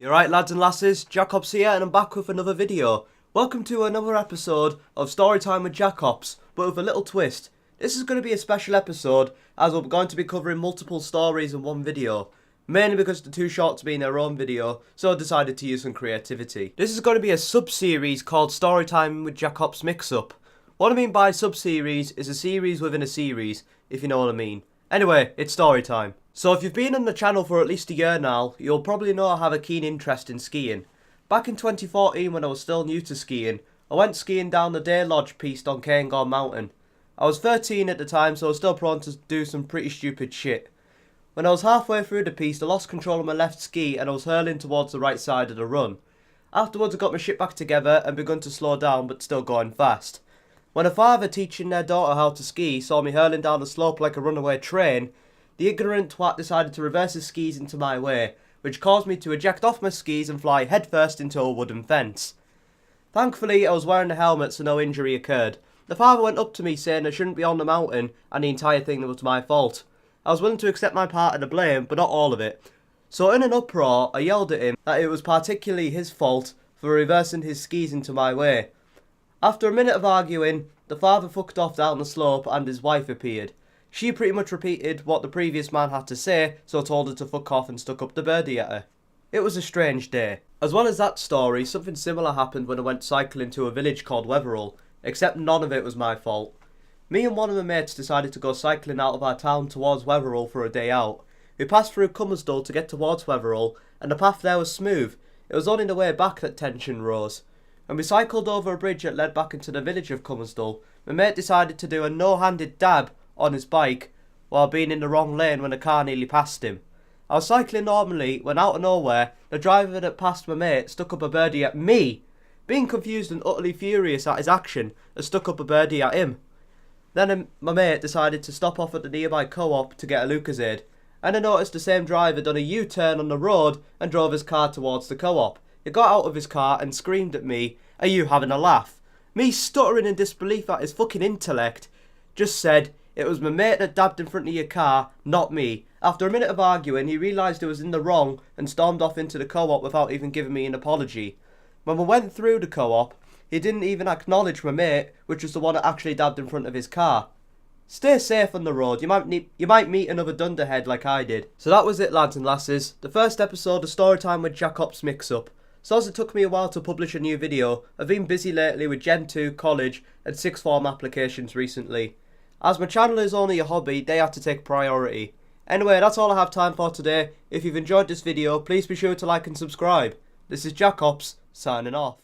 You're right, lads and lasses, JackOps here and I'm back with another video. Welcome to another episode of Storytime with JackOps, but with a little twist. This is going to be a special episode as we're going to be covering multiple stories in one video. Mainly because they're too short to be in their own video, so I decided to use some creativity. This is going to be a sub-series called Storytime with JackOps MIXUP. What I mean by sub-series is a series within a series, if you know what I mean. Anyway, it's story time. So if you've been on the channel for at least a year now, you'll probably know I have a keen interest in skiing. Back in 2014 when I was still new to skiing, I went skiing down the Day Lodge piste on Cairngorm Mountain. I was 13 at the time, so I was still prone to do some pretty stupid shit. When I was halfway through the piste, I lost control of my left ski and I was hurling towards the right side of the run. Afterwards I got my shit back together and begun to slow down but still going fast. When a father teaching their daughter how to ski saw me hurling down the slope like a runaway train, the ignorant twat decided to reverse his skis into my way, which caused me to eject off my skis and fly headfirst into a wooden fence. Thankfully, I was wearing a helmet so no injury occurred. The father went up to me saying I shouldn't be on the mountain and the entire thing was my fault. I was willing to accept my part of the blame, but not all of it. So in an uproar, I yelled at him that it was particularly his fault for reversing his skis into my way. After a minute of arguing, the father fucked off down the slope and his wife appeared. She pretty much repeated what the previous man had to say, so I told her to fuck off and stuck up the birdie at her. It was a strange day. As well as that story, something similar happened when I went cycling to a village called Wetherell, except none of it was my fault. Me and one of my mates decided to go cycling out of our town towards Wetherell for a day out. We passed through Cummersdale to get towards Wetherell, and the path there was smooth. It was only the way back that tension rose. When we cycled over a bridge that led back into the village of Cummersdale, my mate decided to do a no-handed dab on his bike while being in the wrong lane when a car nearly passed him. I was cycling normally when out of nowhere, the driver that passed my mate stuck up a birdie at me. Being confused and utterly furious at his action, I stuck up a birdie at him. Then my mate decided to stop off at the nearby co-op to get a Lucozade, and I noticed the same driver done a U-turn on the road and drove his car towards the co-op. He got out of his car and screamed at me, "Are you having a laugh?" Me stuttering in disbelief at his fucking intellect, just said, "It was my mate that dabbed in front of your car, not me." After a minute of arguing, he realised he was in the wrong and stormed off into the co-op without even giving me an apology. When we went through the co-op, he didn't even acknowledge my mate, which was the one that actually dabbed in front of his car. Stay safe on the road, you might meet another dunderhead like I did. So that was it, lads and lasses, the first episode of Storytime with JackOps MIXUP. So as it took me a while to publish a new video, I've been busy lately with Gen 2, college and 6th form applications recently. As my channel is only a hobby, they have to take priority. Anyway, that's all I have time for today. If you've enjoyed this video, please be sure to like and subscribe. This is JackOps, signing off.